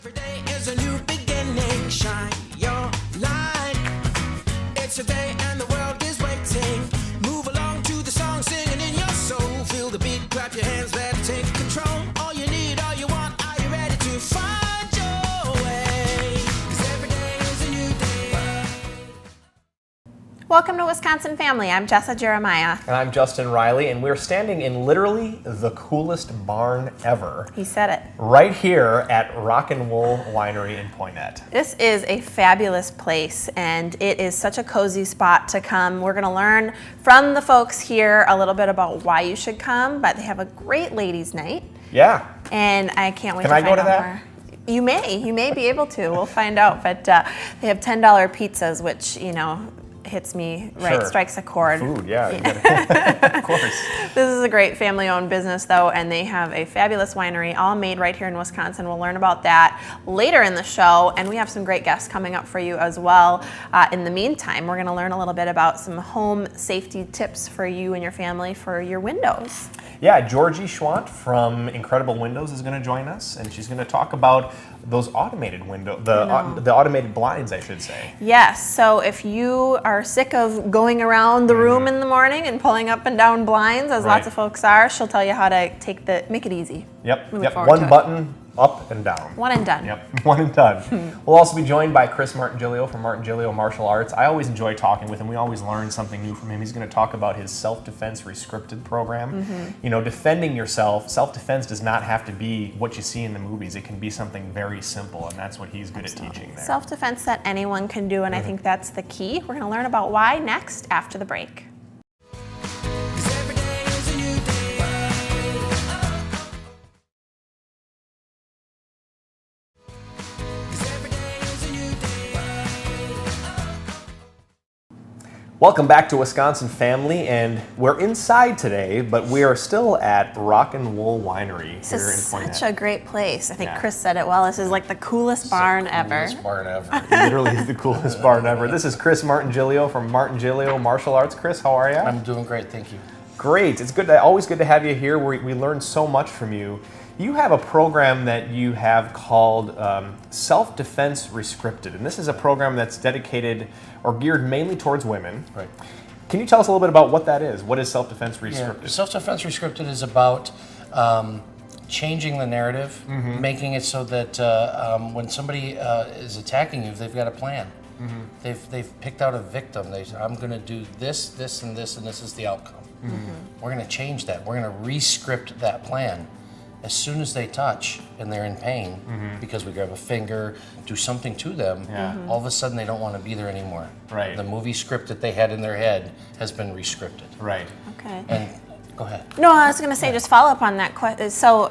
Every day is a new beginning. Shine your light. It's a day and the world is waiting. Move along to the song, singing in your soul. Feel the beat, clap your hands, let it take control. All you need, all you want, are you ready to find your way? 'Cause every day is a new day. Welcome to Wisconsin Family. I'm Jessa Jeremiah. And I'm Justin Riley, and we're standing in literally the coolest barn ever. He said it. Right here at Rock and Wool Winery in Poynette. This is a fabulous place, and it is such a cozy spot to come. We're going to learn from the folks here a little bit about why you should come, but they have a great ladies' night, Yeah. and I can't wait Can to I find go to out that? more. You may be able to. We'll find out, but they have $10 pizzas, which, you know, hits me right, Sure. strikes a chord. Food, yeah. You gotta, of course. This is a great family-owned business, though, and they have a fabulous winery, all made right here in Wisconsin. We'll learn about that later in the show, and we have some great guests coming up for you as well. In the meantime, we're going to learn a little bit about some home safety tips for you and your family for your windows. Yeah, Georgie Schwant from Incredible Windows is going to join us, and she's going to talk about those automated the automated blinds, I should say. Yes, so if you are sick of going around the room in the morning and pulling up and down blinds, as lots of folks are, she'll tell you how to make it easy. Yep, Move yep. forward to One it. button, up and down. One and done. Yep, one and done. We'll also be joined by Chris Martingilio from Martingilio Martial Arts. I always enjoy talking with him. We always learn something new from him. He's going to talk about his self-defense rescripted program. You know, defending yourself, self-defense does not have to be what you see in the movies. It can be something very simple, and that's what he's good at teaching there. Self-defense that anyone can do, and I think that's the key. We're going to learn about why next after the break. 'Cause every day is a new day. Welcome back to Wisconsin Family, and we're inside today, but we are still at Rock and Wool Winery This here in is Poynette. such a great place. I think Yeah. Chris said it well. This is like the coolest barn ever. Coolest barn ever. Literally the coolest barn ever. This is Chris Martingilio from Martingilio Martial Arts. Chris, how are you? I'm doing great, thank you. Great. It's always good to have you here. We learn so much from you. You have a program that you have called Self-Defense Rescripted, and this is a program that's dedicated or geared mainly towards women. Right. Can you tell us a little bit about what that is? What is Self-Defense Rescripted? Yeah. Self-defense rescripted is about changing the narrative, making it so that when somebody is attacking you, they've got a plan. They've picked out a victim. They say, I'm going to do this, this, and this, and this is the outcome. We're going to change that. We're going to rescript that plan. As soon as they touch and they're in pain, because we grab a finger, do something to them, all of a sudden they don't want to be there anymore. Right. The movie script that they had in their head has been rescripted. Right. Okay. And go ahead. No, I was going to say, just follow up on that question. So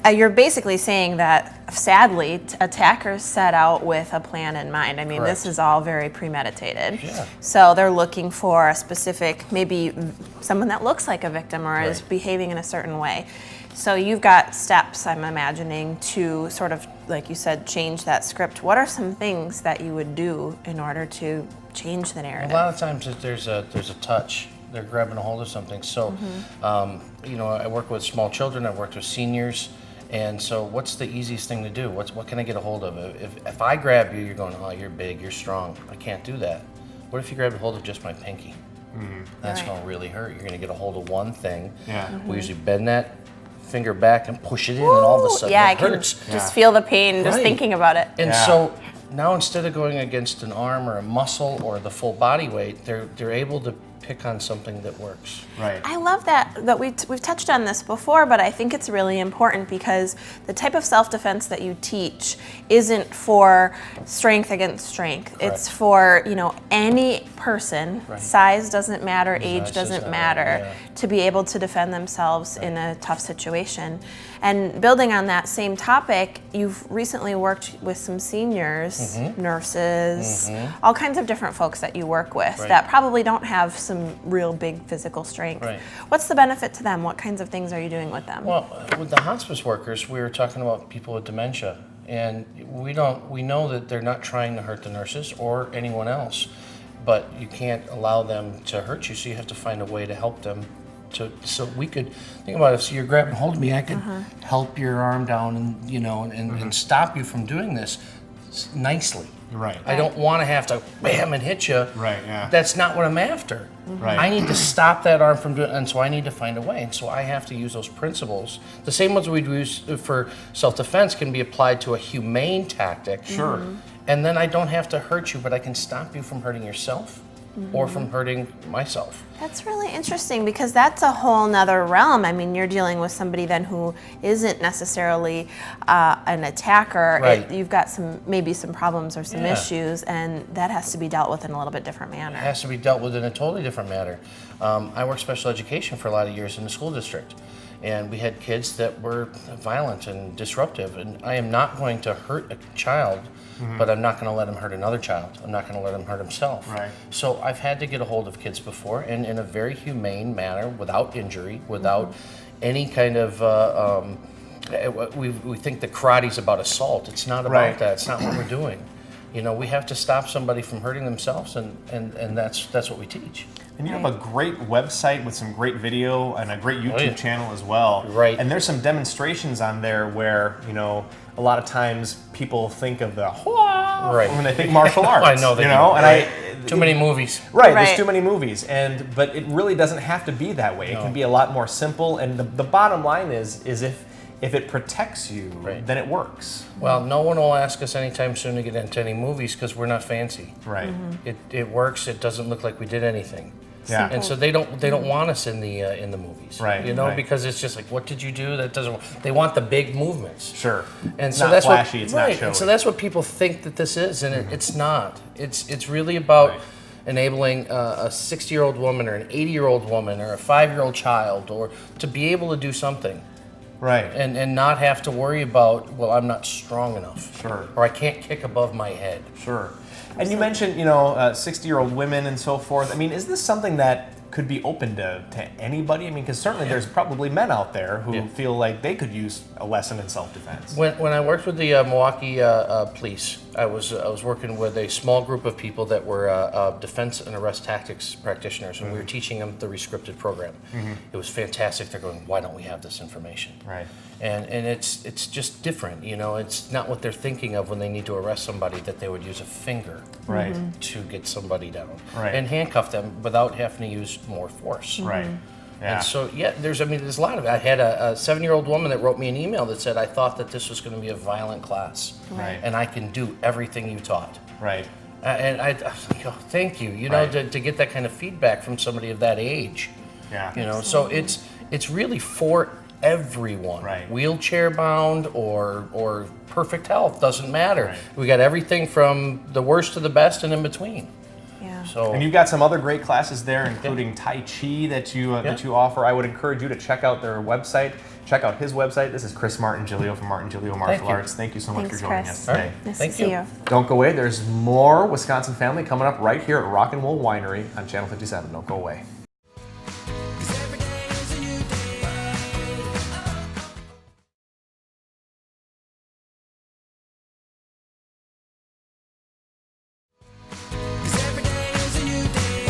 you're basically saying that, sadly, attackers set out with a plan in mind. I mean, Correct. this is all very premeditated. Yeah. So they're looking for a specific, maybe someone that looks like a victim or is Right. behaving in a certain way. So you've got steps, I'm imagining, to sort of, like you said, change that script. What are some things that you would do in order to change the A narrative? lot of times if there's a touch, they're grabbing a hold of something. So, you know, I work with small children, I've worked with seniors, and so what's the easiest thing to do? What can I get a hold of? If I grab you, you're going, oh, you're big, you're strong. I can't do that. What if you grab a hold of just my pinky? That's Right. going to really hurt. You're going to get a hold of one thing. Yeah. We usually bend that finger back and push it in, and all of a sudden yeah, I it can hurts. just feel the pain just Right. thinking about it. And Yeah. so now instead of going against an arm or a muscle or the full body weight, they're able to pick on something that works. Right. I love that we've touched on this before, but I think it's really important because the type of self-defense that you teach isn't for strength against strength. It's for, you know, any person. Right. Size doesn't matter, age Size doesn't doesn't matter, matter, to be able to defend themselves in a tough situation. And building on that same topic, you've recently worked with some seniors, nurses, all kinds of different folks that you work with Right. that probably don't have some real big physical strength. Right. What's the benefit to them? What kinds of things are you doing with them? Well, with the hospice workers, we were talking about people with dementia, and we know that they're not trying to hurt the nurses or anyone else, but you can't allow them to hurt you, so you have to find a way to help them so we could think about it. So you're grabbing hold of me, I could help your arm down and and stop you from doing this nicely. Right. I don't want to have to bam and hit you. Right, yeah. That's not what I'm after. Right. I need to stop that arm from doing, and so I need to find a way. And so I have to use those principles. The same ones we use for self-defense can be applied to a humane tactic. Sure. And then I don't have to hurt you, but I can stop you from hurting yourself or from hurting myself. That's really interesting because that's a whole nother realm. I mean, you're dealing with somebody then who isn't necessarily an attacker. Right. You've got maybe some problems or some Yeah. issues, and that has to be dealt with in a little bit different manner. It has to be dealt with in a totally different manner. I worked special education for a lot of years in the school district, and we had kids that were violent and disruptive, and I am not going to hurt a child, but I'm not going to let him hurt another child. I'm not going to let him hurt himself. Right. So I've had to get a hold of kids before, and in a very humane manner, without injury, without any kind of we think that karate's about assault. It's not about Right. that. It's not what we're doing. We have to stop somebody from hurting themselves, and that's what we teach. And you have a great website with some great video and a great YouTube yeah. channel as well. Right. And there's some demonstrations on there where, a lot of times people think of the Right. when they think martial arts. I know they do. And Right. Too many movies. Right, Right. there's too many movies, but it really doesn't have to be that way. It can be a lot more simple, and the bottom line is if it protects you, Right. then it works. Well, no one will ask us anytime soon to get into any movies because we're not fancy. Right. It works. It doesn't look like we did anything. Yeah. And so they don't want us in the movies. Right, right. Because it's just like, what did you do? That doesn't. They want the big movements. Sure. And It's so not that's flashy, what, it's right. not showy. And so that's what people think that this is, and it's not. It's really about Right. enabling a 60-year-old woman or an 80-year-old woman or a 5-year-old child or to be able to do something. Right. And not have to worry about, well, I'm not strong enough. Sure. Or I can't kick above my head. Sure. And you mentioned, 60-year-old women and so forth. I mean, is this something that could be open to anybody? I mean, because certainly there's probably men out there who Yeah. feel like they could use a lesson in self-defense. When I worked with the Milwaukee police, I was working with a small group of people that were defense and arrest tactics practitioners, and we were teaching them the Rescripted program. It was fantastic. They're going, why don't we have this information? Right. And it's just different, It's not what they're thinking of when they need to arrest somebody, that they would use a finger Right. to get somebody down Right. and handcuff them without having to use more force. Right. Yeah. And so, there's a lot of it. I had a 7-year-old woman that wrote me an email that said, I thought that this was going to be a violent class. Right. And I can do everything you taught. Right. And I was like, oh, thank you, Right. to get that kind of feedback from somebody of that age. Yeah. So it's really for everyone. Right. Wheelchair bound or perfect health, doesn't matter. Right. We got everything from the worst to the best and in between. Yeah. So And you've got some other great classes there, including Tai Chi that you offer. I would encourage you to check out their website. Check out his website. This is Chris Martingilio from Martingilio Martial you. Arts. Thank you so much Thanks, for joining Chris. us today. All right. Nice Thank to see you. you. Don't go away. There's more Wisconsin Family coming up right here at Rock and Wool Winery on Channel 57. Don't go away. 'Cause every day is a new day.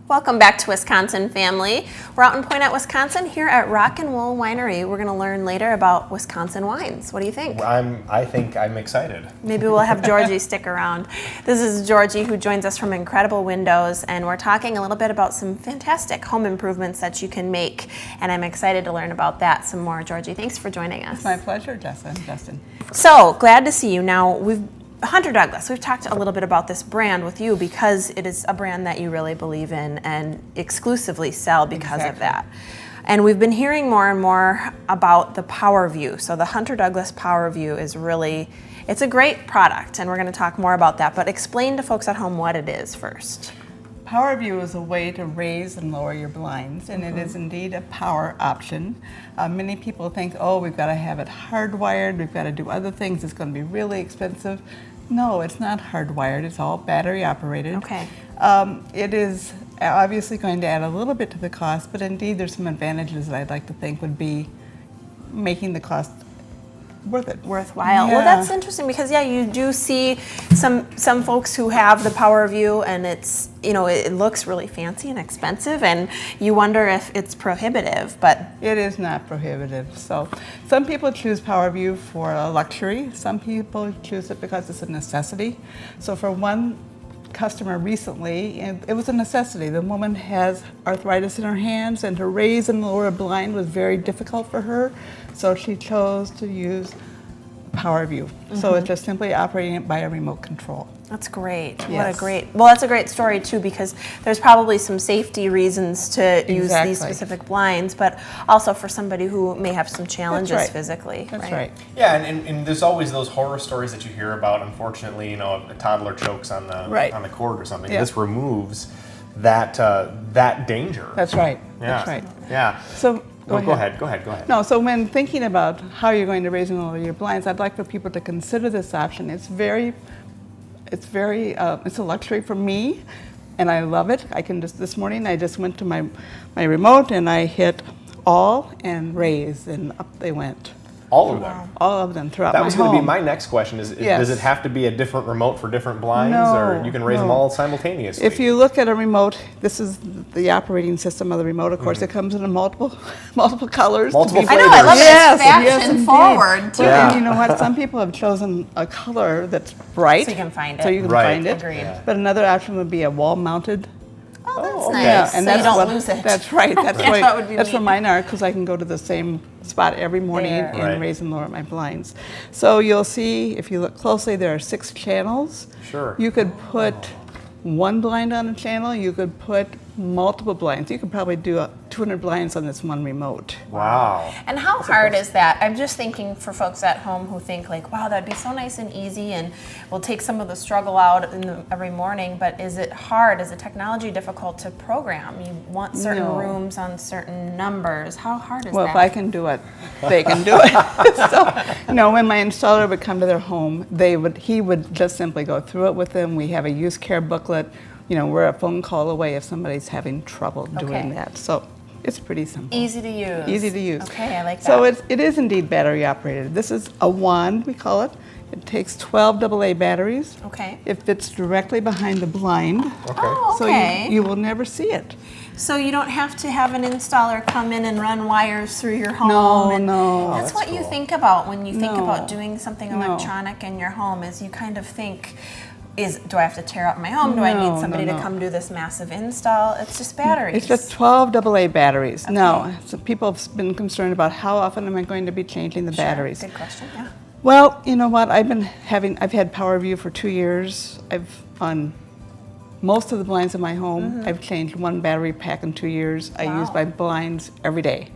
Welcome back to Wisconsin Family. We're out in Poynette, Wisconsin, here at Rock and Wool Winery. We're going to learn later about Wisconsin wines. What do you think? I think I'm excited. Maybe we'll have Georgie stick around. This is Georgie, who joins us from Incredible Windows, and we're talking a little bit about some fantastic home improvements that you can make, and I'm excited to learn about that some more. Georgie, thanks for joining us. My pleasure, Justin. So, glad to see you. Now, Hunter Douglas, we've talked a little bit about this brand with you because it is a brand that you really believe in and exclusively sell because of Exactly. that. And we've been hearing more and more about the Power View. So the Hunter Douglas Power View is it's a great product, and we're going to talk more about that. But explain to folks at home what it is first. Power View is a way to raise and lower your blinds, and it is indeed a power option. Many people think, oh, we've got to have it hardwired, we've got to do other things, it's going to be really expensive. No, it's not hardwired, it's all battery operated. Okay. It is obviously going to add a little bit to the cost, but indeed there's some advantages that I'd like to think would be making the cost worth it. Worthwhile. Yeah. Well, that's interesting because you do see some folks who have the Power View, and it's it looks really fancy and expensive, and you wonder if it's prohibitive, but It is not prohibitive. So some people choose Power View for a luxury. Some people choose it because it's a necessity. So for one customer recently, and it was a necessity. The woman has arthritis in her hands, and to raise and lower a blind was very difficult for her. So she chose to use Power View. So it's just simply operating it by a remote control. that's great. Yes. That's a great story too, because there's probably some safety reasons to use these Exactly. specific blinds, but also for somebody who may have some challenges right. physically. That's right. Yeah, and there's always those horror stories that you hear about. Unfortunately, a toddler chokes on the Right. on the cord or something. Yeah. This removes that danger. That's right. Yeah. That's right. Yeah. So Go ahead. No, so when thinking about how you're going to raise and lower your blinds, I'd like for people to consider this option. It's a luxury for me, and I love it. This morning I just went to my remote and I hit all and raise, and up they went. All of them. All of them throughout That my was going to be home. my next question. Is Yes. does it have to be a different remote for different blinds, No, or you can raise them no. all simultaneously? If you look at a remote, this is the operating system of the remote. Of course, it comes in multiple colors. to Multiple be- I know, I love Yes, it. It's yes, fashion indeed. forward too. Yeah. And you know what? Some people have chosen a color that's bright. So you can find So it. you can Right. find it. Agreed. Yeah. But another option would be a wall-mounted. Oh, that's okay. nice. Yeah, so you don't lose it. That's right. That's Yeah, right. that would be That's neat. what mine are, because I can go to the same spot every morning There. and Right. raise and lower my blinds. So you'll see, if you look closely, there are 6 channels. Sure. You could put one blind on a channel. You could put multiple blinds. You could probably do 200 blinds on this one remote. Wow. And how hard is that? I'm just thinking for folks at home who think like, wow, that'd be so nice and easy and will take some of the struggle out every morning, but is it hard? Is the technology difficult to program? You want certain No. rooms on certain numbers. How hard is Well, that? if I can do it, they can do it. So, when my installer would come to their home, he would just simply go through it with them. We have a use care booklet. We're a phone call away if somebody's having trouble doing Okay. that. So it's pretty simple. Easy to use. Easy to use. Okay, I like that. So it is indeed battery operated. This is a wand, we call it. It takes 12 AA batteries. Okay. It fits directly behind the blind. Okay. Oh, So okay. you will never see it. So you don't have to have an installer come in and run wires through your home. No, and no. That's that's what you cool. think about when you think No. about doing something No. electronic in your home. Is you kind of think, do I have to tear up my home? Do I No, need somebody no, to no. come do this massive install? It's just batteries. It's just 12 AA batteries. Now, so people have been concerned about how often am I going to be changing the Sure, batteries. Good question. Yeah. Well, you know what? I've had Power View for 2 years. On most of the blinds in my home, I've changed one battery pack in 2 years. I use Wow. my blinds every day.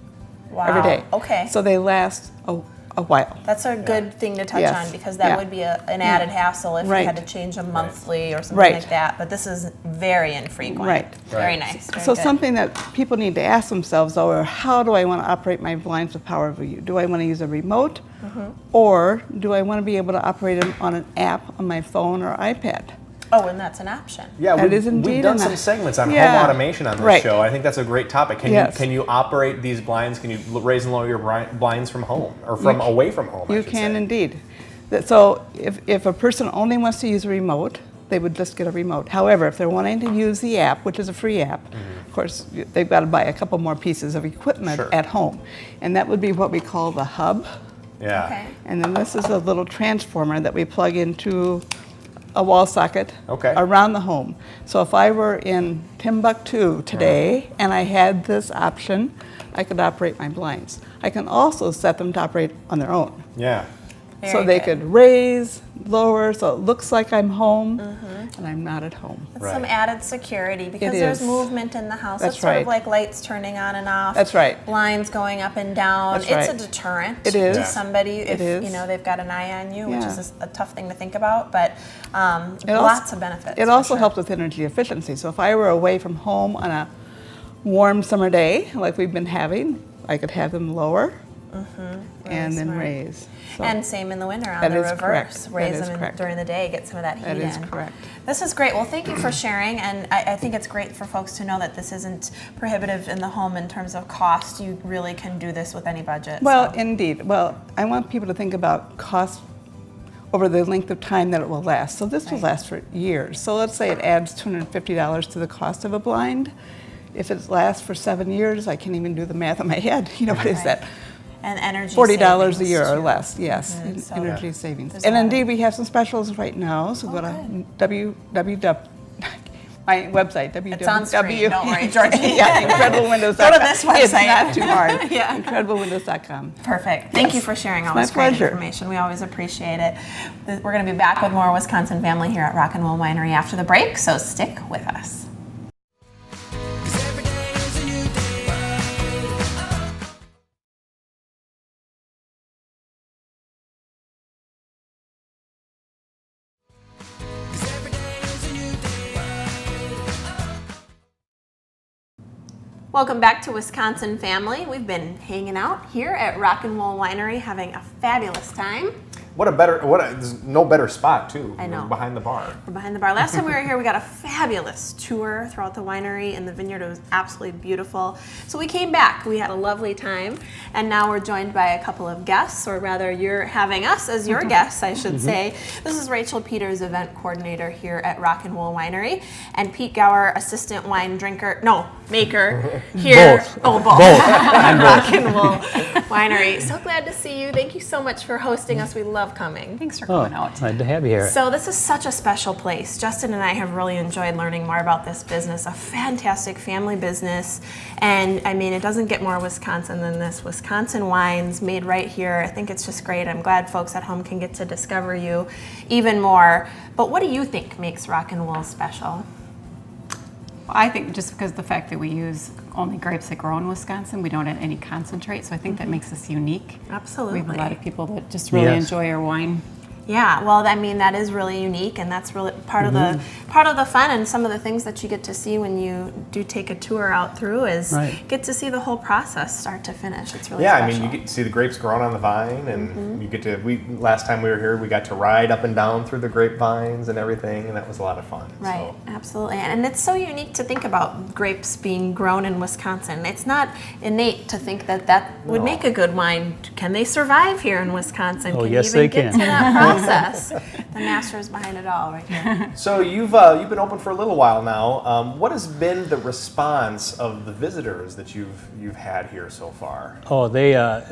Wow. Every day. Okay. So they last a while. That's a good thing to touch Yes. on because that Yeah. would be an added hassle if Right. you had to change them monthly or something Right. like that. But this is very infrequent. Right. Very Right. nice. Very So good. something that people need to ask themselves, though, are how do I want to operate my blinds with Power View? Do I want to use a remote, or do I want to be able to operate them on an app on my phone or iPad? Oh, and that's an option. Yeah, That is we've indeed done an some op- segments on Yeah. home automation on this Right. show. I think that's a great topic. Yes. Can you operate these blinds? Can you raise and lower your blinds from home or from away from home? I You should can say. indeed. So if a person only wants to use a remote, they would just get a remote. However, if they're wanting to use the app, which is a free app, of course, they've got to buy a couple more pieces of equipment Sure. at home. And that would be what we call the hub. Yeah. Okay. And then this is a little transformer that we plug into a wall socket Okay. around the home. So if I were in Timbuktu today and I had this option, I could operate my blinds. I can also set them to operate on their own. Yeah. So Very they good. could raise, lower, so it looks like I'm home and I'm not at home. That's some Right. added security because It there's is. movement in the house. That's it's sort right. of like lights turning on and off. That's right. Blinds going up and down. That's It's right. a deterrent It is. to somebody if is. they've got an eye on you, which Yeah. is a tough thing to think about. But It also- lots of benefits. It for also sure. helps with energy efficiency. So if I were away from home on a warm summer day, like we've been having, I could have them lower and then smart. raise. So And same in the winter on That the is reverse. correct. Raise That is them correct. during the day, get some of that heat that in. is correct. This is great. Well, thank you for sharing, and I think it's great for folks to know that this isn't prohibitive in the home in terms of cost. You really can do this with any budget. Well, so. indeed. Well, I want people to think about cost over the length of time that it will last. So this will Right. last for years. So let's say it adds $250 to the cost of a blind. If it lasts for 7 years, I can't even do the math in my head. You know, what is Right. that? And energy $40 a savings, year or too. less, yes, in so energy savings. there's And a lot of- indeed, we have some specials right now, so go to www. My website, It's on screen, don't worry, Georgie. Yeah, incrediblewindows.com. Go to this It's website. not too hard. Yeah. Incrediblewindows.com. Perfect. Thank you for sharing all my this great pleasure. information. We always appreciate it. We're going to be back with more Wisconsin Family here at Rock and Roll Winery after the break, so stick with us. 'Cause every day is a new day. Cause every day is a new day. Welcome back to Wisconsin Family. We've been hanging out here at Rock and Roll Winery, having a fabulous time. There's no better spot too. I know. Behind the bar. We're behind the bar. Last time we were here, we got a fabulous tour throughout the winery and the vineyard. It was absolutely beautiful. So we came back. We had a lovely time. And now we're joined by a couple of guests, or rather, you're having us as your guests, I should say. This is Rachel Peters, event coordinator here at Rock and Roll Winery, and Pete Gower, assistant wine maker here. Both. Oh, both. Rock and Roll Winery. So glad to see you. Thank you so much for hosting us. We love coming. Thanks for Oh, coming out. glad to have you here. So this is such a special place. Justin and I have really enjoyed learning more about this business, a fantastic family business. And I mean, it doesn't get more Wisconsin than this. Wisconsin wines made right here. I think it's just great. I'm glad folks at home can get to discover you even more. But what do you think makes Rock and Roll special? Well, I think just because of the fact that we use only grapes that grow in Wisconsin, we don't add any concentrate, so I think that makes us unique. Absolutely. We have a lot of people that just really Yes. enjoy our wine. Yeah, well, I mean, that is really unique, and that's really part of the fun, and some of the things that you get to see when you do take a tour out through is Right. get to see the whole process start to finish. It's really Yeah, special. I mean, you get to see the grapes growing on the vine, and you get to. Last time we were here, we got to ride up and down through the grapevines and everything, and that was a lot of fun. Right, absolutely. And it's so unique to think about grapes being grown in Wisconsin. It's not innate to think that that would No. make a good wine. Can they survive here in Wisconsin? Oh, can yes, you even they get can. to that process? The masters behind it all right here. So you've been open for a little while now. What has been the response of the visitors that you've had here so far? Oh,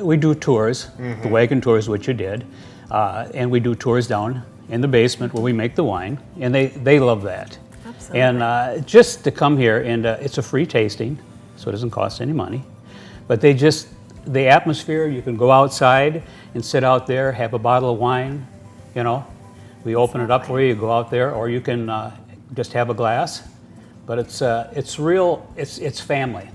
we do tours, the wagon tours, which you did, and we do tours down in the basement where we make the wine, and they love that. Absolutely. And just to come here, and it's a free tasting, so it doesn't cost any money, but the atmosphere, you can go outside and sit out there, have a bottle of wine, you know. We open it up for you, go out there, or you can just have a glass. But it's real, it's family.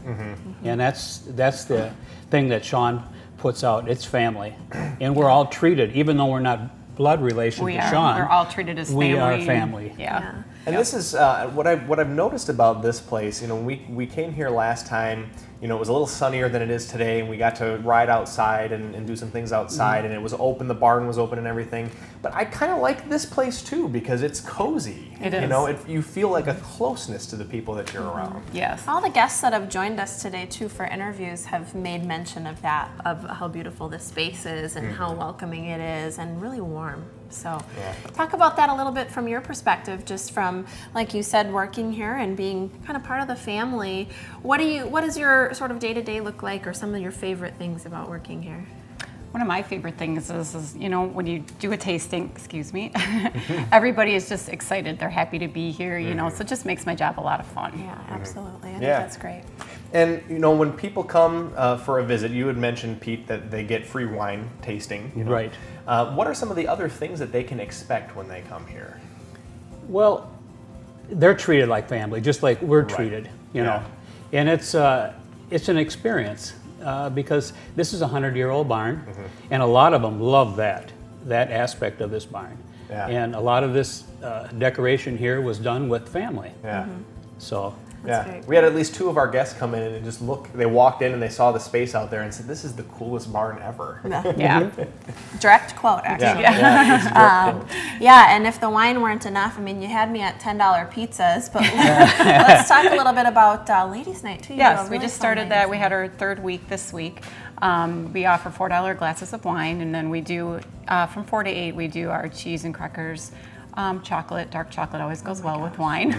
And that's the thing that Sean puts out, it's family. And we're all treated, even though we're not blood relation We to are. Sean. We're all treated as family. We are family. Yeah. And this is what I've noticed about this place. You know, we came here last time. You know, it was a little sunnier than it is today, and we got to ride outside and do some things outside, and it was open. The barn was open and everything. But I kind of like this place too because it's cozy. It You is. know, you feel like a closeness to the people that you're around. Yes. All the guests that have joined us today too for interviews have made mention of that, of how beautiful this space is and how welcoming it is and really warm. So talk about that a little bit from your perspective, just from, like you said, working here and being kind of part of the family. What does your sort of day-to-day look like, or some of your favorite things about working here? One of my favorite things is you know, when you do a tasting, excuse me, everybody is just excited. They're happy to be here, you know, so it just makes my job a lot of fun. Yeah, absolutely. I think Yeah. that's great. And you know, when people come for a visit, you had mentioned, Pete, that they get free wine tasting. You know? Right. What are some of the other things that they can expect when they come here? Well, they're treated like family, just like we're Right. treated, you Yeah. know. And it's an experience because this is a 100-year-old barn, and a lot of them love that aspect of this barn. Yeah. And a lot of this decoration here was done with family. Yeah. So Yeah, great. we had at least 2 of our guests come in and just look. They walked in and they saw the space out there and said, "This is the coolest barn ever." Yeah. Direct quote, actually. Yeah. And if the wine weren't enough, I mean, you had me at $10 pizzas, but let's talk a little bit about Ladies' Night, too. You do a Yes, we really just fun started that. ladies' We night. had our 3rd week this week. We offer $4 glasses of wine, and then we do, from 4 to 8, we do our cheese and crackers. Chocolate, dark chocolate always goes well with wine.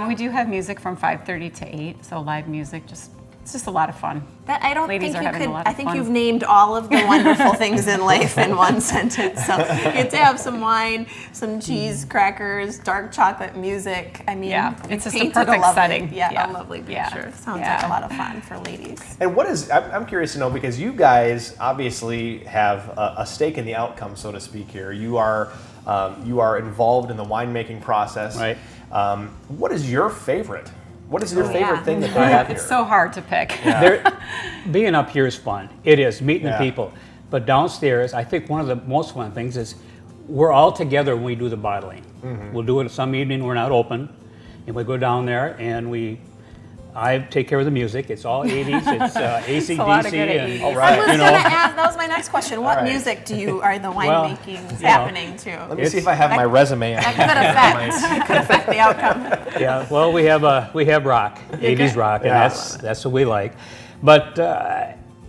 We do have music from 5:30 to 8, so live music, it's just a lot of fun. That, I don't Ladies think are you having could. a lot I of think fun. you've named all of the wonderful things in life in one sentence. So you get to have some wine, some cheese, crackers, dark chocolate, music. I mean, Yeah, you it's just a painted perfect lovely, setting. Yeah, Yeah. a lovely Yeah. picture. Sounds Yeah. like a lot of fun for ladies. And what is, I'm curious to know, because you guys obviously have a stake in the outcome, so to speak here. You are involved in the winemaking process. Right. What is your favorite? What is your Oh, favorite yeah. thing that they have here? It's so hard to pick. Being up here is fun. It is, meeting Yeah. the people. But downstairs, I think one of the most fun things is we're all together when we do the bottling. We'll do it some evening we're not open, and we go down there and I take care of the music. It's all 80s. It's AC/DC. a lot of good and 80s. All I right. was You know. gonna ask. That was my next question. What All right. music are the Well, winemaking you know, happening to? Let me see if I have my resume on That here. could affect the outcome. Yeah, well, we have rock, 80s rock, and Yeah. that's what we like. But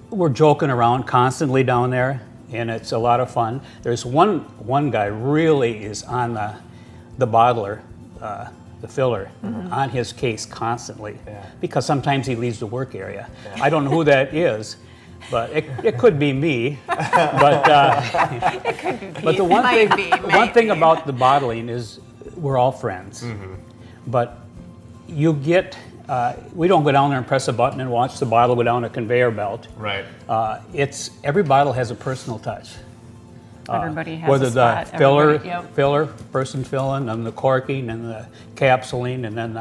we're joking around constantly down there, and it's a lot of fun. There's one guy really is on the bottler, the filler, on his case constantly, because sometimes he leaves the work area. I don't know who that is. But it could be me. But but the one Might thing be, one thing maybe. about the bottling is we're all friends. But you get we don't go down there and press a button and watch the bottle go down a conveyor belt. Right. It's every bottle has a personal touch. Everybody has Whether a spot. the filler, Everybody- yep. person filling, and the corking, and the capsuling, and then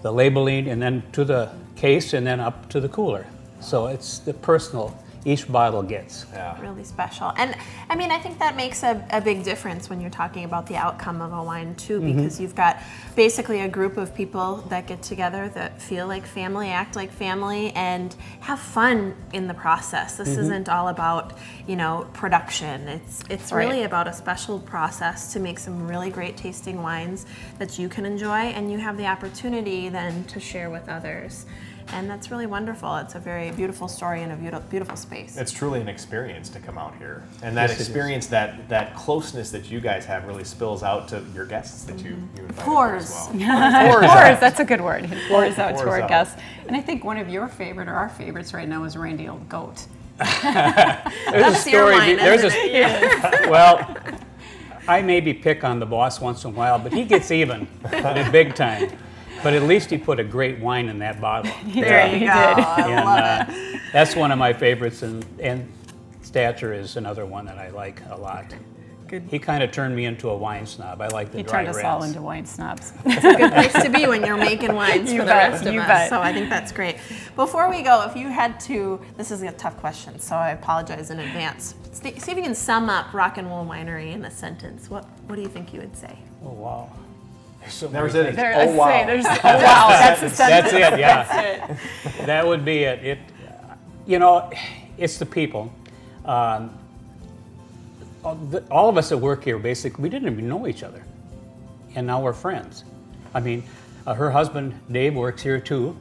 the labeling, and then to the case, and then up to the cooler. So it's the personal each bottle gets. Really special. And I mean, I think that makes a big difference when you're talking about the outcome of a wine too, because you've got basically a group of people that get together that feel like family, act like family, and have fun in the process. This isn't all about, production. It's really about a special process to make some really great tasting wines that you can enjoy, and you have the opportunity then to share with others. And that's really wonderful. It's a very beautiful story and a beautiful space. It's truly an experience to come out here. And that Yes, it is. experience, that closeness that you guys have really spills out to your guests that you invite Pours. as well. Pours, that's a good word. It pours out to Pours our out. guests. And I think one of your favorite or our favorites right now is Randy Old Goat. That's your wine, isn't it? Well, I maybe pick on the boss once in a while, but he gets even big time. But at least he put a great wine in that bottle. There you go. I love it. That's one of my favorites, and Stature is another one that I like a lot. Good. He kind of turned me into a wine snob. I like the He dry turned us all reds. into wine snobs. It's a good place to be when you're making wines You for the bet, rest of you us. bet. So I think that's great. Before we go, if you had to, this is a tough question, so I apologize in advance. See if you can sum up Rock and Roll Winery in a sentence. What do you think you would say? Oh, wow. There's so There's many it. things. Oh, wow. That's the That's it, yeah. That would be it. It's the people. All of us that work here, basically, we didn't even know each other. And now we're friends. I mean, her husband, Dave, works here too.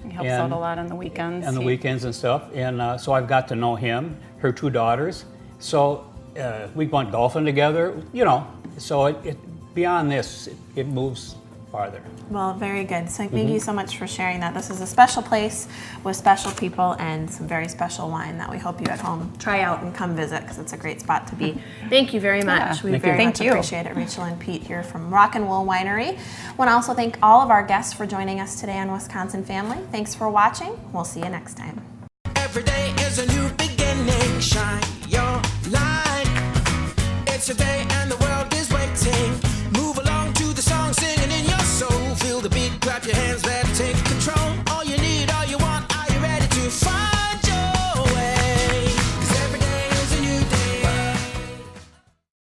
He helps out a lot on the weekends. On the weekends and stuff. And so I've got to know him, her 2 daughters. So we went golfing together, So it beyond this, it moves farther. Well, very good. So thank you so much for sharing that. This is a special place with special people and some very special wine that we hope you at home try out and come visit, because it's a great spot to be. Thank you very much. We Thank you. very Thank much you. appreciate it. Rachel and Pete here from Rock and Roll Winery. I want to also thank all of our guests for joining us today on Wisconsin Family. Thanks for watching. We'll see you next time. Every day is a new beginning. Shine your light. It's a day and the